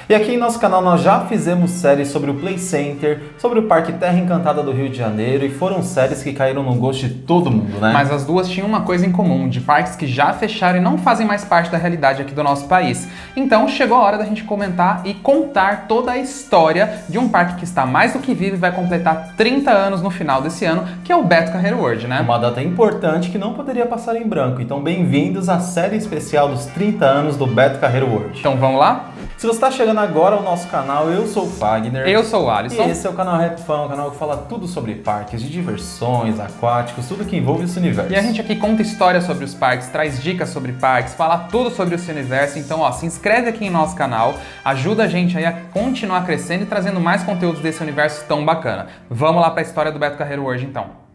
E aqui em nosso canal nós já fizemos séries sobre o Play Center, sobre o Parque Terra Encantada do Rio de Janeiro, e foram séries que caíram no gosto de todo mundo, né? Mas as duas tinham uma coisa em comum, de parques que já fecharam e não fazem mais parte da realidade aqui do nosso país. Então chegou a hora da gente comentar e contar toda a história de um parque que está mais do que vivo e vai completar 30 anos no final desse ano, que é o Beto Carreiro World, né? Uma data importante que não poderia passar em branco, então bem-vindos à série especial dos 30 anos do Beto Carreiro World. Então vamos lá? Se você está chegando agora ao nosso canal, eu sou o Fagner. Eu sou o Alisson. E esse é o canal Rap Fun, o canal que fala tudo sobre parques, de diversões, aquáticos, tudo que envolve esse universo. E a gente aqui conta histórias sobre os parques, traz dicas sobre parques, fala tudo sobre esse universo. Então, ó, se inscreve aqui em nosso canal, ajuda a gente aí a continuar crescendo e trazendo mais conteúdos desse universo tão bacana. Vamos lá para a história do Beto Carreiro World, então.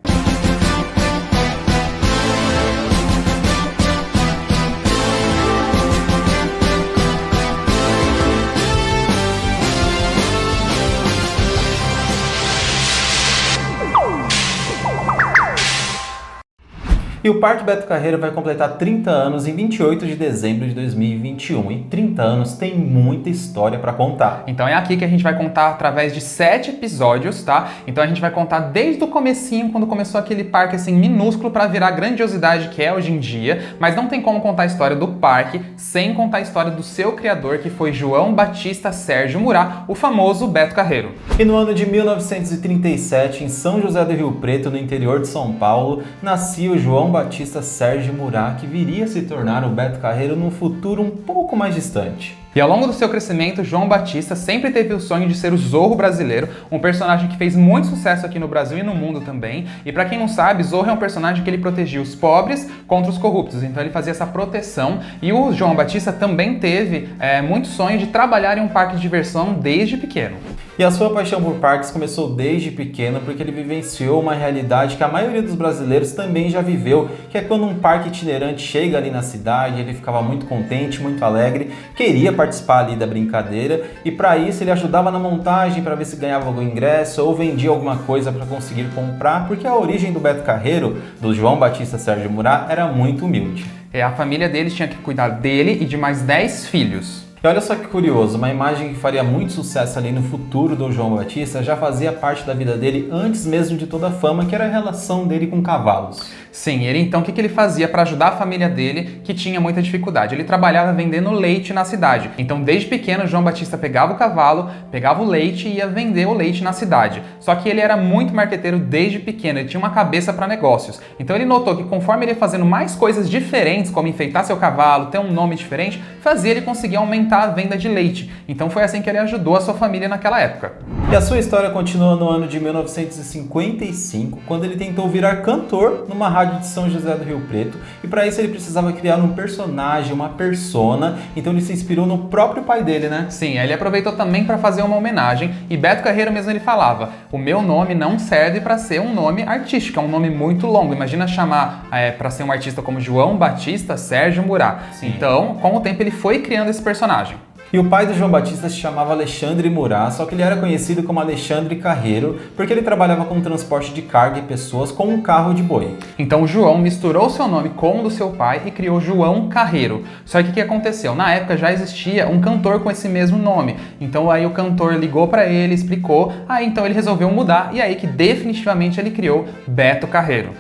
E o Parque Beto Carreiro vai completar 30 anos em 28 de dezembro de 2021. E 30 anos tem muita história para contar. Então é aqui que a gente vai contar através de 7 episódios, tá? Então a gente vai contar desde o comecinho, quando começou aquele parque assim minúsculo para virar a grandiosidade que é hoje em dia. Mas não tem como contar a história do parque sem contar a história do seu criador, que foi João Batista Sérgio Murat, o famoso Beto Carreiro. E no ano de 1937, em São José do Rio Preto, no interior de São Paulo, nascia o João Batista Sérgio Murat, que viria a se tornar o Beto Carreiro num futuro um pouco mais distante. E ao longo do seu crescimento, João Batista sempre teve o sonho de ser o Zorro brasileiro, um personagem que fez muito sucesso aqui no Brasil e no mundo também. E pra quem não sabe, Zorro é um personagem que ele protegia os pobres contra os corruptos, então ele fazia essa proteção. E o João Batista também teve muito sonho de trabalhar em um parque de diversão desde pequeno. E a sua paixão por parques começou desde pequeno porque ele vivenciou uma realidade que a maioria dos brasileiros também já viveu, que é quando um parque itinerante chega ali na cidade, ele ficava muito contente, muito alegre, queria participar ali da brincadeira, e para isso ele ajudava na montagem para ver se ganhava algum ingresso ou vendia alguma coisa para conseguir comprar, porque a origem do Beto Carreiro, do João Batista Sérgio Murat, era muito humilde. A família deles tinha que cuidar dele e de mais 10 filhos. E olha só que curioso, uma imagem que faria muito sucesso ali no futuro do João Batista já fazia parte da vida dele antes mesmo de toda a fama, que era a relação dele com cavalos. Sim, ele então o que ele fazia para ajudar a família dele, que tinha muita dificuldade? Ele trabalhava vendendo leite na cidade. Então desde pequeno João Batista pegava o cavalo, pegava o leite e ia vender o leite na cidade. Só que ele era muito marqueteiro desde pequeno, ele tinha uma cabeça para negócios. Então ele notou que conforme ele ia fazendo mais coisas diferentes, como enfeitar seu cavalo, ter um nome diferente, fazia ele conseguir aumentar a venda de leite. Então foi assim que ele ajudou a sua família naquela época. E a sua história continua no ano de 1955, quando ele tentou virar cantor numa rádio de São José do Rio Preto, e para isso ele precisava criar um personagem, uma persona, então ele se inspirou no próprio pai dele, né? Sim, ele aproveitou também para fazer uma homenagem, e Beto Carreiro mesmo ele falava: o meu nome não serve para ser um nome artístico, é um nome muito longo, imagina chamar para ser um artista como João Batista Sérgio Murat. Sim. Então, com o tempo ele foi criando esse personagem. E o pai do João Batista se chamava Alexandre Murat, só que ele era conhecido como Alexandre Carreiro, porque ele trabalhava com transporte de carga e pessoas com um carro de boi. Então o João misturou seu nome com o do seu pai e criou João Carreiro. Só que o que aconteceu? Na época já existia um cantor com esse mesmo nome. Então aí o cantor ligou para ele, explicou, aí então ele resolveu mudar, e aí que definitivamente ele criou Beto Carreiro.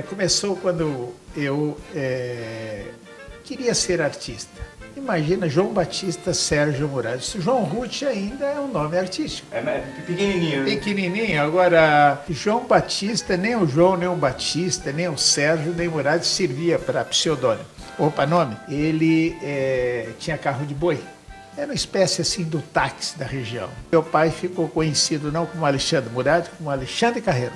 Começou quando eu queria ser artista. Imagina, João Batista Sérgio Murat. João Ruth ainda é um nome artístico. É pequenininho. Pequenininho. Agora, João Batista, nem o João, nem o Batista, nem o Sérgio, nem o Murat servia para pseudônimo. Ou para nome. Ele tinha carro de boi. Era uma espécie assim do táxi da região. Meu pai ficou conhecido não como Alexandre Murat, como Alexandre Carreiro.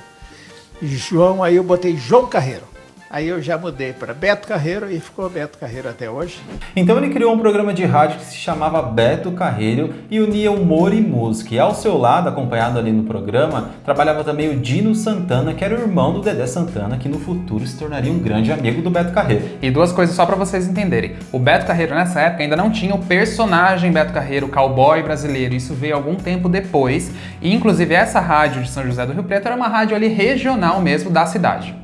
E João, aí eu botei João Carreiro. Aí eu já mudei para Beto Carreiro e ficou Beto Carreiro até hoje. Então ele criou um programa de rádio que se chamava Beto Carreiro e unia humor e música. E ao seu lado, acompanhado ali no programa, trabalhava também o Dino Santana, que era o irmão do Dedé Santana, que no futuro se tornaria um grande amigo do Beto Carreiro. E duas coisas só para vocês entenderem. O Beto Carreiro nessa época ainda não tinha o personagem Beto Carreiro, o cowboy brasileiro. Isso veio algum tempo depois. E inclusive essa rádio de São José do Rio Preto era uma rádio ali regional mesmo da cidade.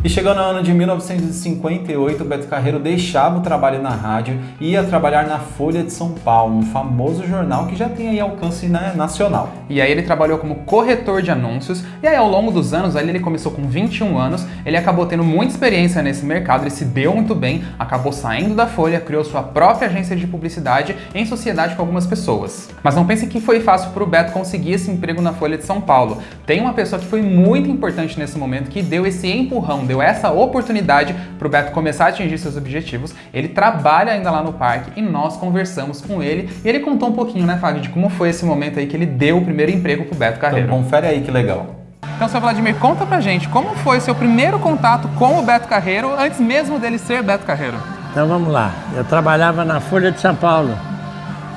E chegando no ano de 1958, o Beto Carreiro deixava o trabalho na rádio e ia trabalhar na Folha de São Paulo, um famoso jornal que já tem aí alcance, né, nacional. E aí ele trabalhou como corretor de anúncios, e aí ao longo dos anos, ali ele começou com 21 anos, ele acabou tendo muita experiência nesse mercado, ele se deu muito bem, acabou saindo da Folha, criou sua própria agência de publicidade em sociedade com algumas pessoas. Mas não pense que foi fácil para o Beto conseguir esse emprego na Folha de São Paulo. Tem uma pessoa que foi muito importante nesse momento, que deu esse empurrão, deu essa oportunidade para o Beto começar a atingir seus objetivos. Ele trabalha ainda lá no parque e nós conversamos com ele e ele contou um pouquinho, né, Fábio, de como foi esse momento aí que ele deu o primeiro emprego pro Beto Carreiro. Então confere aí que legal. Então, seu Vladimir, conta pra gente como foi o seu primeiro contato com o Beto Carreiro antes mesmo dele ser Beto Carreiro. Então vamos lá, eu trabalhava na Folha de São Paulo,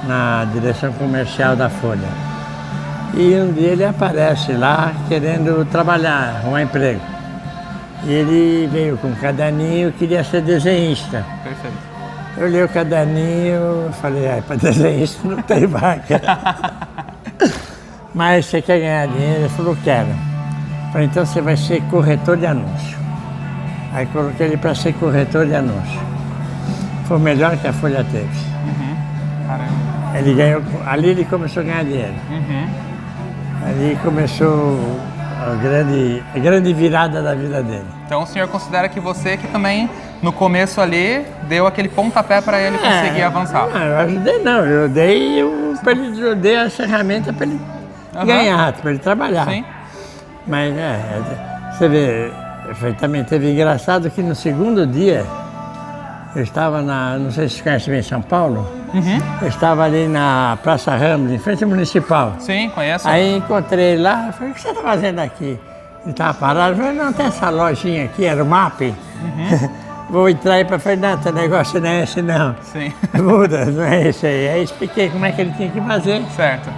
na direção comercial da Folha. E um dia ele aparece lá querendo trabalhar, arrumar emprego. E ele veio com um caderninho, queria ser desenhista. Perfeito. Eu olhei o caderninho, falei, para desenhista não tem vaga. Mas você quer ganhar dinheiro? Ele falou, quero. Falei, então você vai ser corretor de anúncio. Aí coloquei ele para ser corretor de anúncio. Foi o melhor que a Folha teve. Caramba. Ele ganhou, ali ele começou a ganhar dinheiro. Ali começou a grande virada da vida dele. Então o senhor considera que você que também, no começo ali, deu aquele pontapé para ele conseguir avançar? Não, eu ajudei não, eu dei a ferramenta para ele ganhar, para ele trabalhar. Sim. Mas você vê, também teve engraçado que no segundo dia, eu estava não sei se você conhece bem São Paulo, eu estava ali na Praça Ramos, em frente ao Municipal. Sim, conheço. Aí encontrei ele lá, falei, o que você está fazendo aqui? Ele estava parado, eu falei, não, tem essa lojinha aqui, era o MAP. Vou entrar aí para frente, não, teu negócio não é esse não. Sim. Muda, não é esse aí. Aí expliquei como é que ele tinha que fazer. Certo.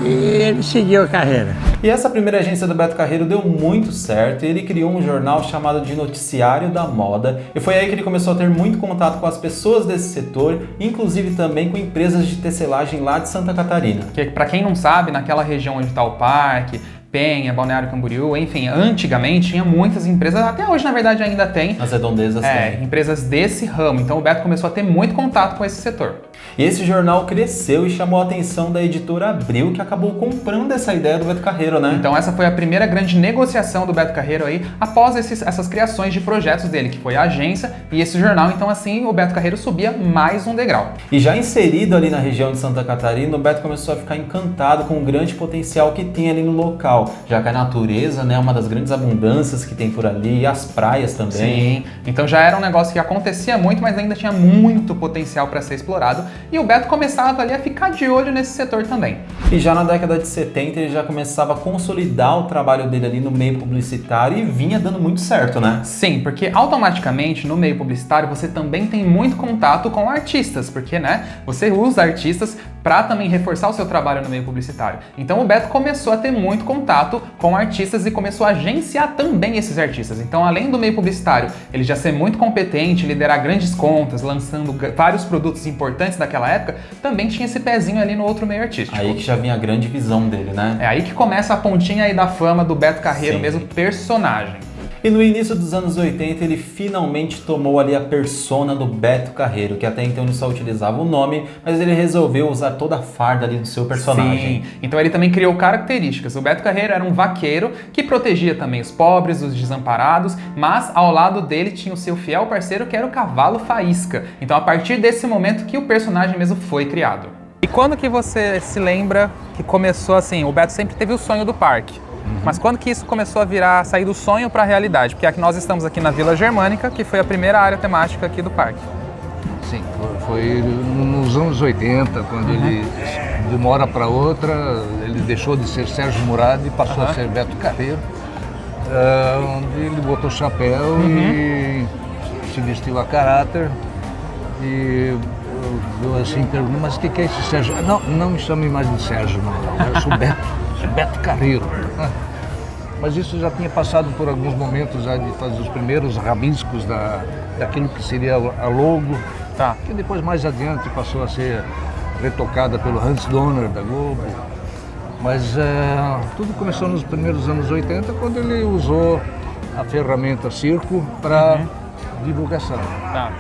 E ele seguiu a carreira. E essa primeira agência do Beto Carreiro deu muito certo e ele criou um jornal chamado de Noticiário da Moda e foi aí que ele começou a ter muito contato com as pessoas desse setor, inclusive também com empresas de tecelagem lá de Santa Catarina. Que, para quem não sabe, naquela região onde está o parque, Penha, Balneário Camboriú, enfim, antigamente tinha muitas empresas, até hoje na verdade ainda tem. As redondezas tem. Empresas desse ramo, então o Beto começou a ter muito contato com esse setor. E esse jornal cresceu e chamou a atenção da editora Abril, que acabou comprando essa ideia do Beto Carreiro, né? Então essa foi a primeira grande negociação do Beto Carreiro aí, após essas criações de projetos dele, que foi a agência e esse jornal. Então assim, o Beto Carreiro subia mais um degrau. E já inserido ali na região de Santa Catarina, o Beto começou a ficar encantado com o grande potencial que tem ali no local, já que a natureza, né, é uma das grandes abundâncias que tem por ali, e as praias também. Sim, então já era um negócio que acontecia muito, mas ainda tinha muito potencial para ser explorado, e o Beto começava ali a ficar de olho nesse setor também. E já na década de 70 ele já começava a consolidar o trabalho dele ali no meio publicitário e vinha dando muito certo, né? Sim, porque automaticamente no meio publicitário você também tem muito contato com artistas, porque, né, você usa artistas para também reforçar o seu trabalho no meio publicitário. Então o Beto começou a ter muito contato com artistas e começou a agenciar também esses artistas. Então, além do meio publicitário, ele já ser muito competente, liderar grandes contas, lançando vários produtos importantes daquela época, também tinha esse pezinho ali no outro meio artístico. Aí que já vinha a grande visão dele, né? É aí que começa a pontinha aí da fama do Beto Carreiro, Sim. mesmo personagem. E no início dos anos 80 ele finalmente tomou ali a persona do Beto Carreiro, que até então ele só utilizava o nome, mas ele resolveu usar toda a farda ali do seu personagem. Sim, então ele também criou características. O Beto Carreiro era um vaqueiro que protegia também os pobres, os desamparados, mas ao lado dele tinha o seu fiel parceiro que era o cavalo Faísca. Então a partir desse momento que o personagem mesmo foi criado. E quando que você se lembra que começou assim, o Beto sempre teve o sonho do parque? Mas quando que isso começou a sair do sonho para a realidade? Porque aqui nós estamos aqui na Vila Germânica, que foi a primeira área temática aqui do parque. Sim, foi nos anos 80, quando ele, de uma hora para outra, ele deixou de ser Sérgio Murad e passou a ser Beto Carreiro, onde ele botou chapéu e se vestiu a caráter e eu assim perguntei, mas o que é esse Sérgio? Não me chame mais de Sérgio, não. Eu sou Beto Carreiro. Mas isso já tinha passado por alguns momentos já de fazer os primeiros rabiscos daquilo que seria a logo, que depois mais adiante passou a ser retocada pelo Hans Donner da Globo. Mas tudo começou nos primeiros anos 80, quando ele usou a ferramenta circo para divulgação. Tá.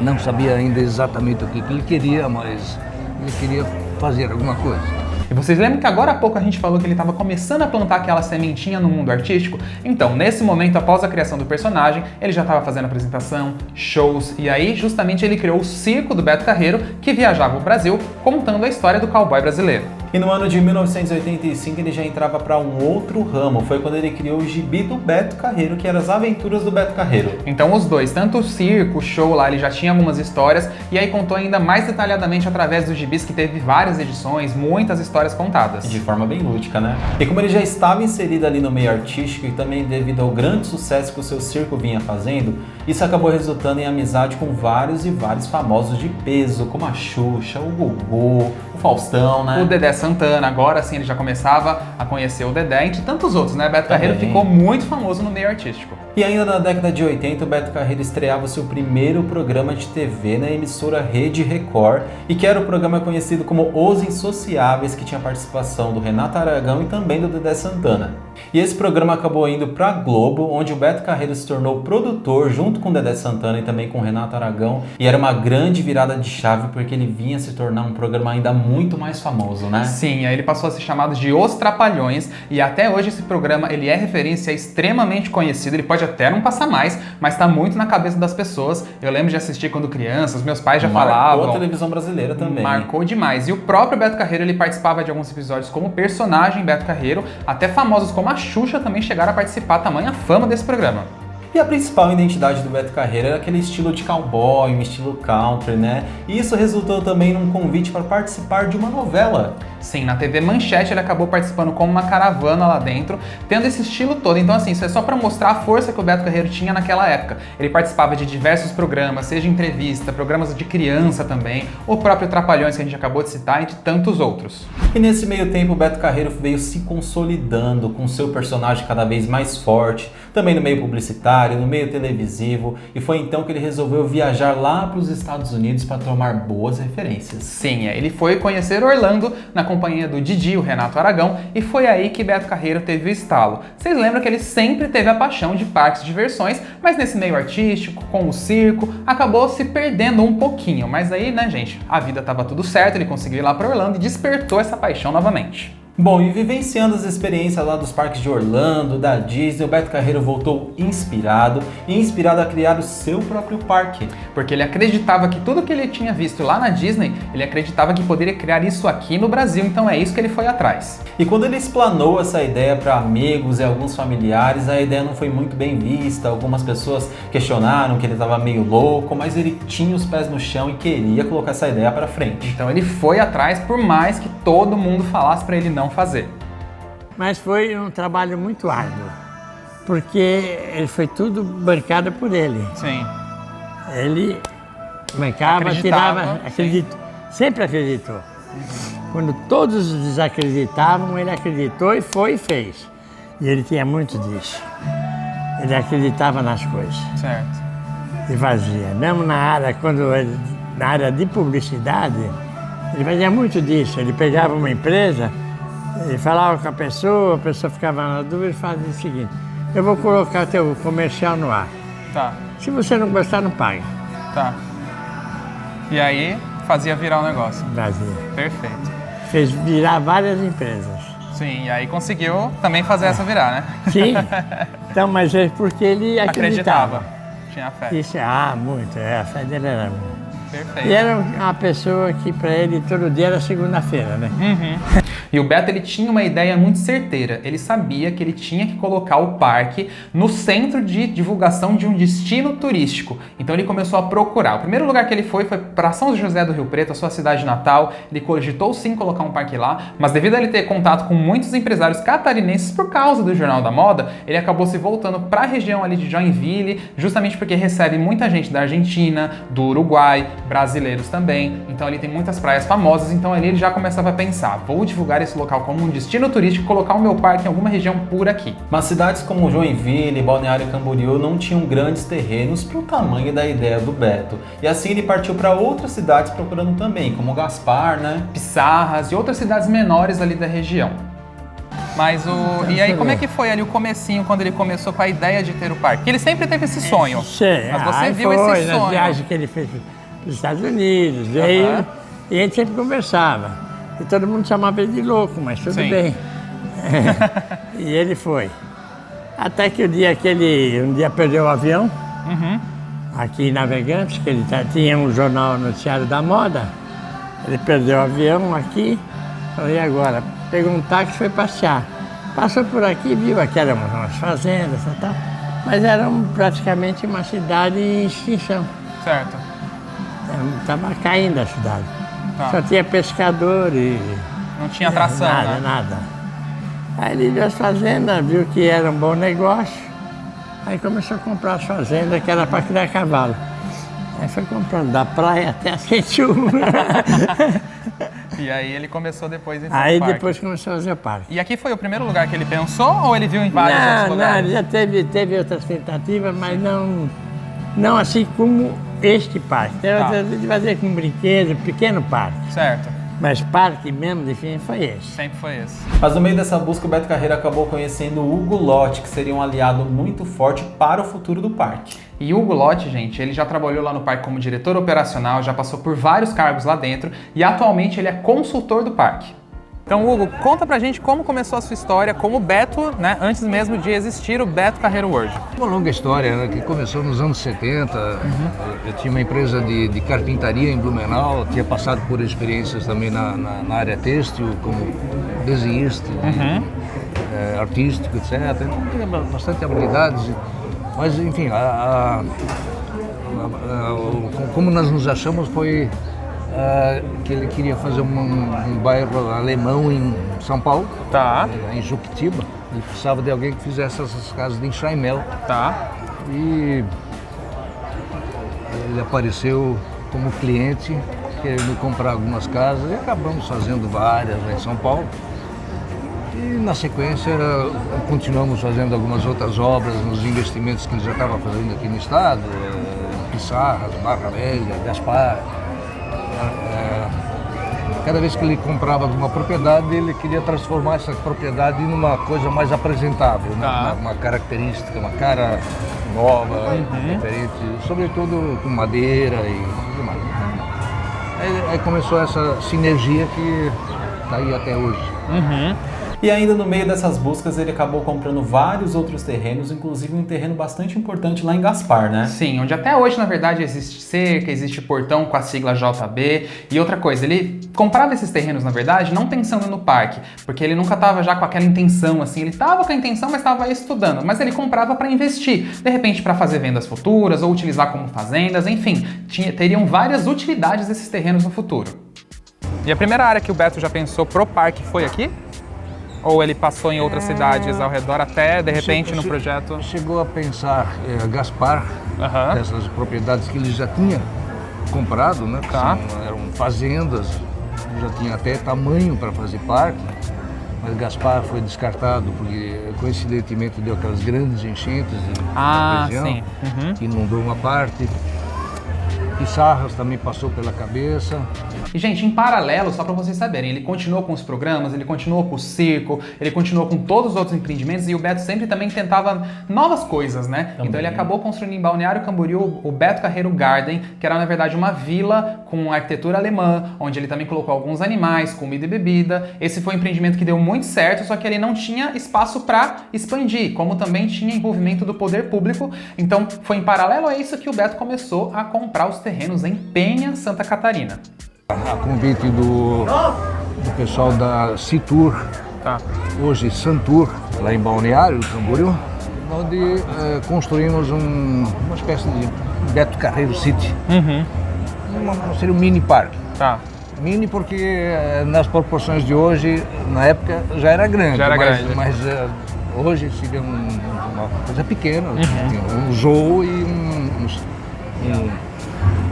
Não sabia ainda exatamente o que ele queria, mas ele queria fazer alguma coisa. E vocês lembram que agora há pouco a gente falou que ele estava começando a plantar aquela sementinha no mundo artístico? Então, nesse momento, após a criação do personagem, ele já estava fazendo apresentação, shows, e aí justamente ele criou o Circo do Beto Carreiro, que viajava o Brasil contando a história do cowboy brasileiro. E no ano de 1985 ele já entrava para um outro ramo, foi quando ele criou o gibi do Beto Carreiro, que era As Aventuras do Beto Carreiro. Então os dois, tanto o circo, o show lá, ele já tinha algumas histórias, e aí contou ainda mais detalhadamente através dos gibis, que teve várias edições, muitas histórias contadas. De forma bem lúdica, né? E como ele já estava inserido ali no meio artístico e também devido ao grande sucesso que o seu circo vinha fazendo, isso acabou resultando em amizade com vários e vários famosos de peso, como a Xuxa, o Gugu, o Faustão, né? O Dedé Santana, agora sim ele já começava a conhecer o Dedé, entre tantos outros, né? Beto Carreiro Também. ficou muito famoso no meio artístico. E ainda na década de 80, o Beto Carreiro estreava o seu primeiro programa de TV na emissora Rede Record, e que era o programa conhecido como Os Insociáveis, que tinha participação do Renato Aragão e também do Dedé Santana. E esse programa acabou indo para Globo, onde o Beto Carreiro se tornou produtor junto com o Dedé Santana e também com o Renato Aragão, e era uma grande virada de chave porque ele vinha se tornar um programa ainda muito mais famoso, né? Sim, aí ele passou a ser chamado de Os Trapalhões, e até hoje esse programa ele é referência, é extremamente conhecido, ele pode até não passar mais, mas está muito na cabeça das pessoas. Eu lembro de assistir quando criança, os meus pais já falavam. Marcou a televisão brasileira também. Marcou demais. E o próprio Beto Carreiro, ele participava de alguns episódios como personagem Beto Carreiro, até famosos como a Xuxa também chegaram a participar, tamanha fama desse programa. E a principal identidade do Beto Carreiro era aquele estilo de cowboy, um estilo country, né? E isso resultou também num convite para participar de uma novela. Sim, na TV Manchete ele acabou participando como uma caravana lá dentro, tendo esse estilo todo. Então assim, isso é só para mostrar a força que o Beto Carreiro tinha naquela época. Ele participava de diversos programas, seja entrevista, programas de criança também, o próprio Trapalhões que a gente acabou de citar, entre tantos outros. E nesse meio tempo o Beto Carreiro veio se consolidando com seu personagem cada vez mais forte, também no meio publicitário, no meio televisivo, e foi então que ele resolveu viajar lá para os Estados Unidos para tomar boas referências. Sim, ele foi conhecer Orlando na companhia do Didi, o Renato Aragão, e foi aí que Beto Carreiro teve o estalo. Vocês lembram que ele sempre teve a paixão de parques de diversões, mas nesse meio artístico, com o circo, acabou se perdendo um pouquinho. Mas aí, né, gente, a vida tava tudo certo, ele conseguiu ir lá para Orlando e despertou essa paixão novamente. Bom, e vivenciando as experiências lá dos parques de Orlando, da Disney, o Beto Carreiro voltou inspirado a criar o seu próprio parque. Porque ele acreditava que tudo que ele tinha visto lá na Disney, ele acreditava que poderia criar isso aqui no Brasil, então é isso que ele foi atrás. E quando ele explanou essa ideia para amigos e alguns familiares, a ideia não foi muito bem vista, algumas pessoas questionaram que ele estava meio louco, mas ele tinha os pés no chão e queria colocar essa ideia para frente. Então ele foi atrás, por mais que todo mundo falasse para ele não fazer. Mas foi um trabalho muito árduo, porque ele foi tudo bancado por ele. Sim. Ele bancava, tirava, sempre acreditou. Quando todos desacreditavam, ele acreditou e foi e fez. E ele tinha muito disso. Ele acreditava nas coisas. Certo. E fazia. Mesmo na área de publicidade, ele fazia muito disso. Ele pegava uma empresa, ele falava com a pessoa ficava na dúvida e fazia o seguinte: eu vou colocar teu comercial no ar. Tá. Se você não gostar, não paga. Tá. E aí, fazia virar o negócio. Fazia. Perfeito. Fez virar várias empresas. Sim, e aí conseguiu também fazer essa virar, né? Sim. Então, mas é porque ele acreditava. Tinha fé. Isso, muito. A fé dele era muito. Perfeito. E era uma pessoa que para ele todo dia era segunda-feira, né? E o Beto, ele tinha uma ideia muito certeira. Ele sabia que ele tinha que colocar o parque no centro de divulgação de um destino turístico. Então ele começou a procurar. O primeiro lugar que ele foi para São José do Rio Preto, a sua cidade natal. Ele cogitou sim colocar um parque lá, mas devido a ele ter contato com muitos empresários catarinenses por causa do Jornal da Moda, ele acabou se voltando para a região ali de Joinville, justamente porque recebe muita gente da Argentina, do Uruguai, brasileiros também. Então ali tem muitas praias famosas, então ali ele já começava a pensar: vou divulgar esse local como um destino turístico, colocar o meu parque em alguma região por aqui. Mas cidades como Joinville, Balneário Camboriú não tinham grandes terrenos para o tamanho da ideia do Beto. E assim ele partiu para outras cidades procurando também, como Gaspar, né? Pissarras e outras cidades menores ali da região. Mas e aí, como é que foi ali o comecinho, quando ele começou com a ideia de ter o parque? Porque ele sempre teve esse sonho. Sim, Mas você aí viu foi, esse nas sonho. viagens que ele fez para os Estados Unidos, veio, e a gente sempre conversava. E todo mundo chamava ele de louco, mas tudo Sim. bem. E ele foi. Até que o dia que ele um dia perdeu o avião, aqui em Navegantes, que ele tinha um jornal noticiário da moda, ele perdeu o avião aqui, falei, e agora? Pegou um táxi e foi passear. Passou por aqui, viu que eram umas fazendas e tal, mas era praticamente uma cidade em extinção. Certo. Estava caindo a cidade. Tá. Só tinha pescador e... Não tinha atração, nada, né? nada. Aí ele viu as fazendas, viu que era um bom negócio, aí começou a comprar as fazendas que era para criar cavalo. Aí foi comprando da praia até a Sentiu. E aí ele começou depois então, Aí o parque. depois começou a fazer o parque. E aqui foi o primeiro lugar que ele pensou ou ele viu em vários outros Não, lugares? já teve outras tentativas, mas não assim como este parque. Tem outras de fazer com brinquedo, pequeno parque. Certo, Mas parque mesmo, enfim, foi esse. sempre foi esse. Mas no meio dessa busca, o Beto Carreiro acabou conhecendo o Hugo Lotti, que seria um aliado muito forte para o futuro do parque. E o Hugo Lotti, gente, ele já trabalhou lá no parque como diretor operacional, já passou por vários cargos lá dentro e atualmente ele é consultor do parque. Então, Hugo, conta pra gente como começou a sua história como Beto, né, antes mesmo de existir o Beto Carreiro World. Uma longa história, né, que começou nos anos 70. Eu tinha uma empresa de carpintaria em Blumenau, tinha passado por experiências também na área têxtil, como desenhista, artístico, etc. Então, tinha bastante habilidades. Mas, enfim, como nós nos achamos foi que ele queria fazer um bairro alemão em São Paulo, Tá, em Juquitiba. Ele precisava de alguém que fizesse essas casas de enxaimel. tá. E ele apareceu como cliente, querendo comprar algumas casas, e acabamos fazendo várias lá em São Paulo. E na sequência continuamos fazendo algumas outras obras nos investimentos que ele já estava fazendo aqui no estado, Pissarras, Barra Velha, Gaspar. Cada vez que ele comprava alguma propriedade, ele queria transformar essa propriedade numa coisa mais apresentável, né? Uma característica, uma cara nova, diferente, sobretudo com madeira e demais. Aí começou essa sinergia que está aí até hoje. E ainda no meio dessas buscas, ele acabou comprando vários outros terrenos, inclusive um terreno bastante importante lá em Gaspar, né? Sim, onde até hoje, na verdade, existe cerca, existe portão com a sigla JB. E outra coisa, ele comprava esses terrenos, na verdade, não pensando no parque, porque ele nunca estava já com aquela intenção, assim, ele estava com a intenção, mas estava estudando, mas ele comprava para investir, de repente para fazer vendas futuras ou utilizar como fazendas, enfim, teriam várias utilidades esses terrenos no futuro. E a primeira área que o Beto já pensou pro parque foi aqui? Ou ele passou em outras cidades ao redor até, de repente, no projeto? Chegou a pensar Gaspar, dessas propriedades que ele já tinha comprado, né? Tá. Eram fazendas, já tinha até tamanho para fazer parque, mas Gaspar foi descartado porque, coincidentemente, deu aquelas grandes enchentes na região, sim. que inundou uma parte. Pissarras também passou pela cabeça. E, gente, em paralelo, só para vocês saberem, ele continuou com os programas, ele continuou com o circo, ele continuou com todos os outros empreendimentos e o Beto sempre também tentava novas coisas, né? Também. Então ele acaboriu construindo em Balneário Camboriú o Beto Carreiro Garden, que era, na verdade, uma vila com arquitetura alemã, onde ele também colocou alguns animais, comida e bebida. Esse foi um empreendimento que deu muito certo, só que ele não tinha espaço para expandir, como também tinha envolvimento do poder público. Então foi em paralelo a isso que o Beto começou a comprar os terrenos em Penha, Santa Catarina. A convite do pessoal da Citur, hoje Santur, lá em Balneário Camboriú, onde construímos uma espécie de Beto Carreiro City. Seria um mini parque. Mini porque nas proporções de hoje, na época já era grande, mas hoje seria uma coisa pequena, um zoo e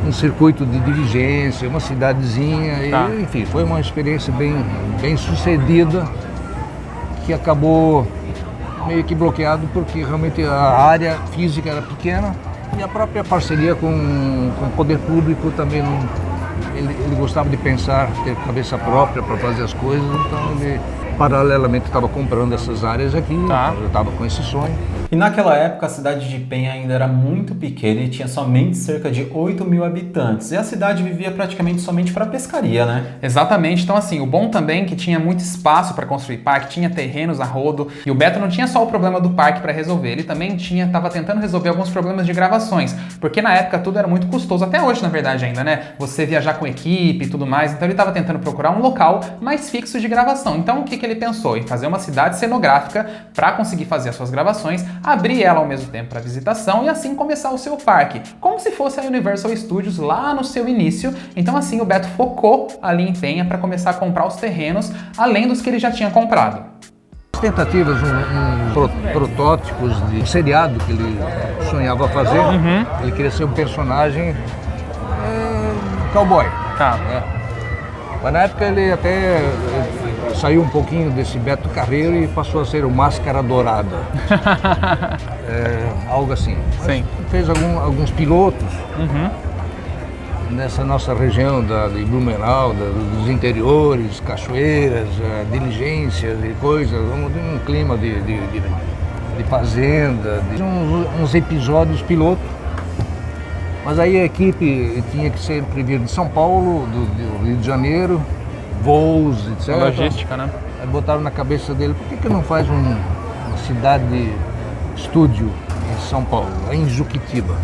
um circuito de diligência, uma cidadezinha, e, enfim, foi uma experiência bem sucedida, que acabou meio que bloqueado porque realmente a área física era pequena e a própria parceria com o poder público também ele gostava de pensar, ter cabeça própria para fazer as coisas, então ele paralelamente estava comprando essas áreas aqui, eu estava com esse sonho. E naquela época a cidade de Penha ainda era muito pequena e tinha somente cerca de 8.000 habitantes. E a cidade vivia praticamente somente para pescaria, né? Exatamente. Então assim, o bom também é que tinha muito espaço para construir parque, tinha terrenos a rodo. E o Beto não tinha só o problema do parque para resolver, ele também estava tentando resolver alguns problemas de gravações. Porque na época tudo era muito custoso, até hoje na verdade ainda, né? Você viajar com equipe e tudo mais. Então ele estava tentando procurar um local mais fixo de gravação. Então o que ele pensou? Em fazer uma cidade cenográfica para conseguir fazer as suas gravações, abrir ela ao mesmo tempo para visitação e assim começar o seu parque, como se fosse a Universal Studios lá no seu início. Então assim o Beto focou ali em Penha para começar a comprar os terrenos, além dos que ele já tinha comprado. Tentativas, protótipos de seriado que ele sonhava fazer. Ele queria ser um personagem cowboy. Mas na época ele até saiu um pouquinho desse Beto Carreiro e passou a ser o Máscara Dourada. Algo assim. Sim. Fez alguns pilotos nessa nossa região de Blumenau, dos interiores, cachoeiras, diligências e coisas, um clima de fazenda, uns episódios pilotos. Mas aí a equipe tinha que sempre vir de São Paulo, do Rio de Janeiro, voos, etc. Logística, né? Aí botaram na cabeça dele, por que não faz uma cidade estúdio em São Paulo, em Juquitiba?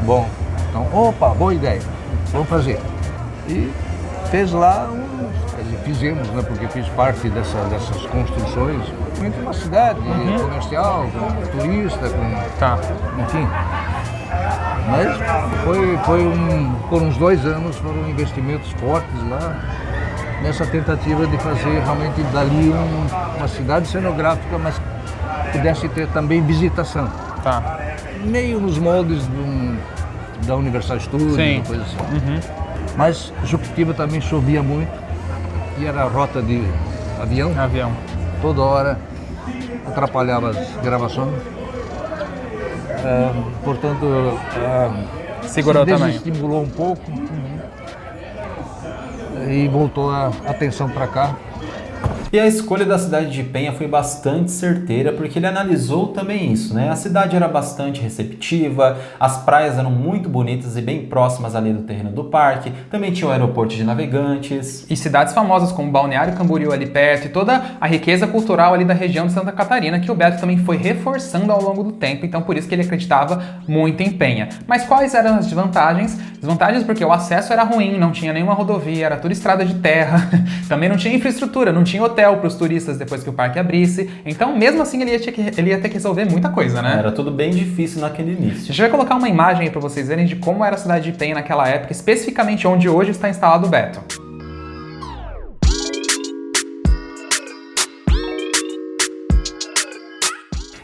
Bom, então, opa, boa ideia, vamos fazer. E fez lá, fizemos, né, porque fiz parte dessas construções, entre uma cidade comercial, com turista, enfim. Mas por uns 2 anos foram investimentos fortes lá, nessa tentativa de fazer realmente dali uma cidade cenográfica, mas pudesse ter também visitação. Meio nos moldes da Universal Studios, coisa assim. Mas Juquitiba também chovia muito e era rota de avião. Toda hora atrapalhava as gravações. Portanto, segurou também. Desestimulou um pouco e voltou a atenção para cá. E a escolha da cidade de Penha foi bastante certeira, porque ele analisou também isso, né? A cidade era bastante receptiva, as praias eram muito bonitas e bem próximas ali do terreno do parque, também tinha o aeroporto de Navegantes. E cidades famosas como Balneário Camboriú ali perto e toda a riqueza cultural ali da região de Santa Catarina, que o Beto também foi reforçando ao longo do tempo, então por isso que ele acreditava muito em Penha. Mas quais eram as desvantagens? Desvantagens porque o acesso era ruim, não tinha nenhuma rodovia, era tudo estrada de terra, também não tinha infraestrutura, não tinha hotel para os turistas depois que o parque abrisse, então mesmo assim ele ia ter que resolver muita coisa, né? Era tudo bem difícil naquele início. A gente vai colocar uma imagem aí para vocês verem de como era a cidade de Penha naquela época, especificamente onde hoje está instalado o Beto.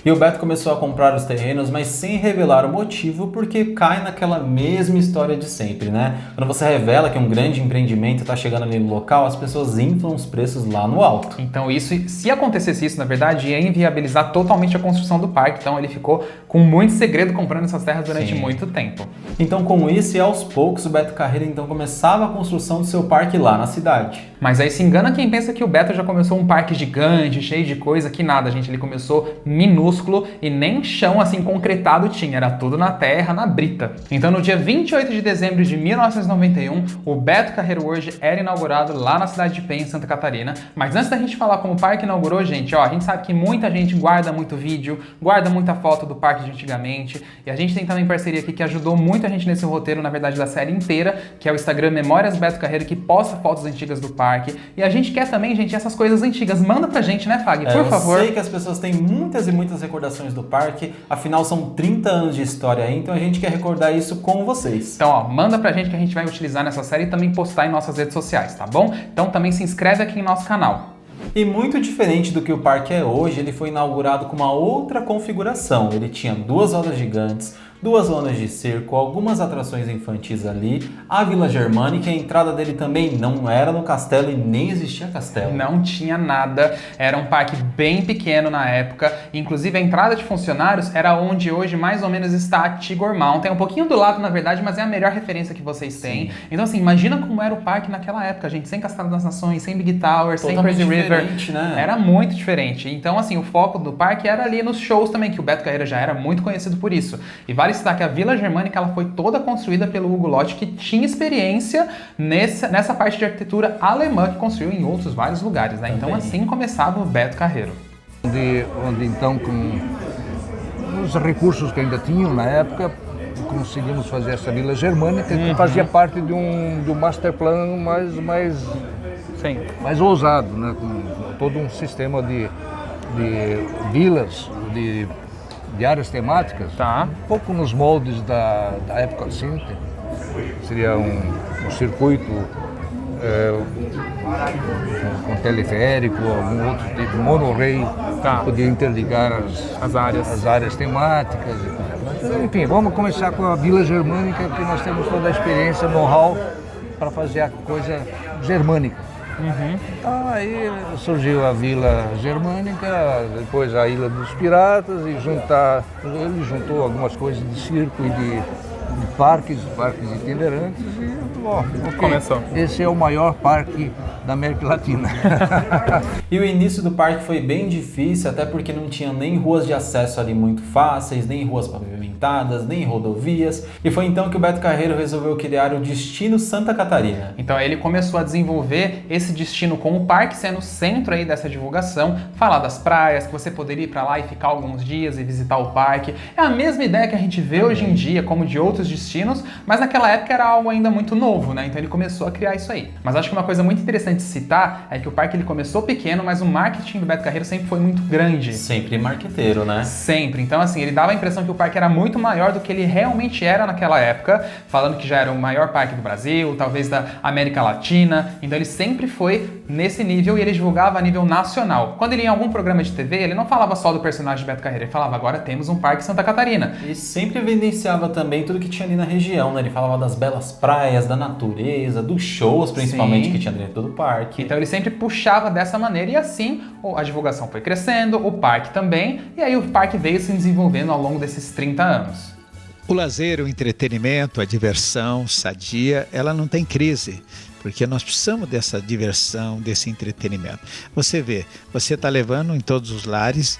E o Beto começou a comprar os terrenos, mas sem revelar o motivo, porque cai naquela mesma história de sempre, né? Quando você revela que um grande empreendimento está chegando ali no local, as pessoas inflam os preços lá no alto. Então se acontecesse isso, na verdade, ia inviabilizar totalmente a construção do parque. Então ele ficou com muito segredo comprando essas terras durante muito tempo. Então com isso e aos poucos, o Beto Carreiro então começava a construção do seu parque lá na cidade. Mas aí se engana quem pensa que o Beto já começou um parque gigante, cheio de coisa, que nada, gente. Ele começou minúsculo e nem chão assim concretado tinha, era tudo na terra, na brita. Então no dia 28 de dezembro de 1991, o Beto Carreiro World era inaugurado lá na cidade de Penha, em Santa Catarina. Mas antes da gente falar como o parque inaugurou, gente, a gente sabe que muita gente guarda muito vídeo, guarda muita foto do parque de antigamente, e a gente tem também parceria aqui que ajudou muito a gente nesse roteiro, na verdade da série inteira, que é o Instagram Memórias Beto Carreiro, que posta fotos antigas do parque. E a gente quer também, gente, essas coisas antigas. Manda pra gente, né, Fag? Por favor. Eu sei que as pessoas têm muitas e muitas recordações do parque, afinal são 30 anos de história aí, então a gente quer recordar isso com vocês. Então, manda pra gente que a gente vai utilizar nessa série e também postar em nossas redes sociais, tá bom? Então também se inscreve aqui em nosso canal. E muito diferente do que o parque é hoje, ele foi inaugurado com uma outra configuração. Ele tinha 2 rodas gigantes, 2 zonas de circo, algumas atrações infantis ali, a Vila Germânica, a entrada dele também não era no castelo e nem existia castelo. Não tinha nada, era um parque bem pequeno na época, inclusive a entrada de funcionários era onde hoje mais ou menos está a Tigor Mountain, um pouquinho do lado na verdade, mas é a melhor referência que vocês têm. Então assim, imagina como era o parque naquela época, gente, sem Castelo das Nações, sem Big Tower, sem Crazy River, né? Era muito diferente. Então assim, o foco do parque era ali nos shows também, que o Beto Carreiro já era muito conhecido por isso. E vale citar que a Vila Germânica ela foi toda construída pelo Hugo Lotti, que tinha experiência nessa parte de arquitetura alemã que construiu em outros vários lugares, né? Então assim começava o Beto Carreiro. Onde então, com os recursos que ainda tinham na época, conseguimos fazer essa Vila Germânica, que fazia parte de um master plan mais ousado, né? Com todo um sistema de vilas, de áreas temáticas, um pouco nos moldes da época assim. Seria um circuito com teleférico, algum outro tipo de monorail que podia interligar as áreas temáticas. Enfim, vamos começar com a Vila Germânica, porque nós temos toda a experiência, know-how para fazer a coisa germânica. Então aí surgiu a Vila Germânica, depois a Ilha dos Piratas, e ele juntou algumas coisas de circo e de parques itinerantes e começou. Esse é o maior parque da América Latina. E o início do parque foi bem difícil, até porque não tinha nem ruas de acesso ali muito fáceis, nem ruas pavimentadas, nem rodovias. E foi então que o Beto Carreiro resolveu criar o Destino Santa Catarina. Então ele começou a desenvolver esse destino com o parque sendo o centro aí dessa divulgação, falar das praias, que você poderia ir para lá e ficar alguns dias e visitar o parque. É a mesma ideia que a gente vê hoje em dia, como de outros destinos, mas naquela época era algo ainda muito novo, né? Então ele começou a criar isso aí. Mas acho que uma coisa muito interessante de citar é que o parque ele começou pequeno, mas o marketing do Beto Carreiro sempre foi muito grande. Sempre marqueteiro, né? Sempre. Então assim, ele dava a impressão que o parque era muito maior do que ele realmente era naquela época, falando que já era o maior parque do Brasil, talvez da América Latina. Então ele sempre foi nesse nível e ele divulgava a nível nacional. Quando ele ia em algum programa de TV, ele não falava só do personagem Beto Carreiro, ele falava, agora temos um parque em Santa Catarina. E sempre evidenciava também tudo que tinha ali na região, né? Ele falava das belas praias, da natureza, dos shows, principalmente, que tinha dentro do parque. Então ele sempre puxava dessa maneira e assim a divulgação foi crescendo, o parque também, e aí o parque veio se desenvolvendo ao longo desses 30 anos. O lazer, o entretenimento, a diversão sadia, ela não tem crise, porque nós precisamos dessa diversão, desse entretenimento. Você vê, você está levando em todos os lares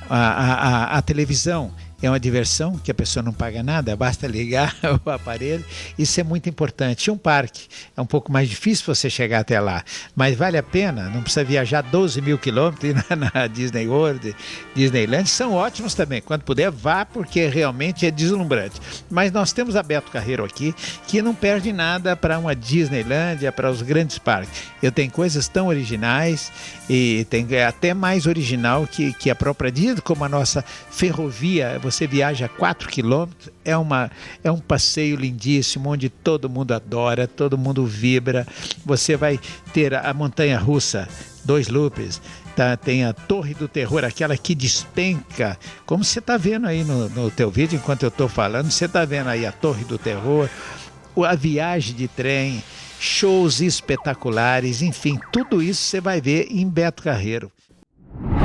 a televisão. É uma diversão que a pessoa não paga nada, basta ligar o aparelho, isso é muito importante. Um parque é um pouco mais difícil você chegar até lá, mas vale a pena, não precisa viajar 12 mil quilômetros na Disney World, Disneyland, são ótimos também, quando puder vá, porque realmente é deslumbrante. Mas nós temos a Beto Carreiro aqui, que não perde nada para uma Disneylândia, para os grandes parques. Eu tenho coisas tão originais, e tem até mais original que a própria Disney, como a nossa ferrovia. Você viaja 4 quilômetros, é um passeio lindíssimo, onde todo mundo adora, todo mundo vibra. Você vai ter a montanha-russa, 2 loopes, tem a Torre do Terror, aquela que despenca, como você está vendo aí no teu vídeo, enquanto eu estou falando, você está vendo aí a Torre do Terror, a viagem de trem, shows espetaculares, enfim, tudo isso você vai ver em Beto Carreiro.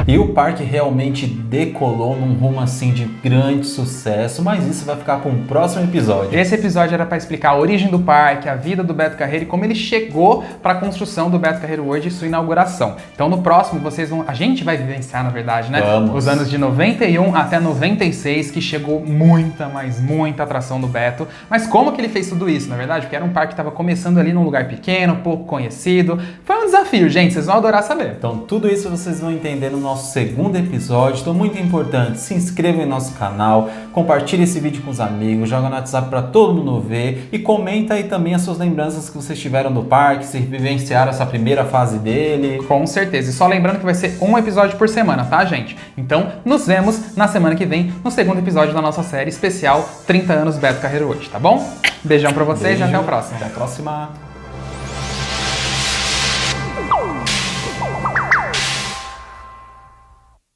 E o parque realmente decolou num rumo assim de grande sucesso, mas isso vai ficar para um próximo episódio. Esse episódio era para explicar a origem do parque, a vida do Beto Carreiro e como ele chegou para a construção do Beto Carreiro World e sua inauguração. Então no próximo a gente vai vivenciar, na verdade, né? Vamos. Os anos de 91 até 96, que chegou muita atração do Beto. Mas como que ele fez tudo isso, na verdade? Porque era um parque que estava começando ali num lugar pequeno, pouco conhecido. Foi um desafio, gente, vocês vão adorar saber. Então tudo isso vocês vão entender no nosso segundo episódio. Então muito importante, se inscreva em nosso canal, compartilhe esse vídeo com os amigos, joga no WhatsApp para todo mundo ver e comenta aí também as suas lembranças que vocês tiveram do parque, se vivenciaram essa primeira fase dele. Com certeza, e só lembrando que vai ser um episódio por semana, tá, gente? Então nos vemos na semana que vem no segundo episódio da nossa série especial 30 anos Beto Carreiro World, tá bom? Beijão pra vocês e até o próximo. Até a próxima.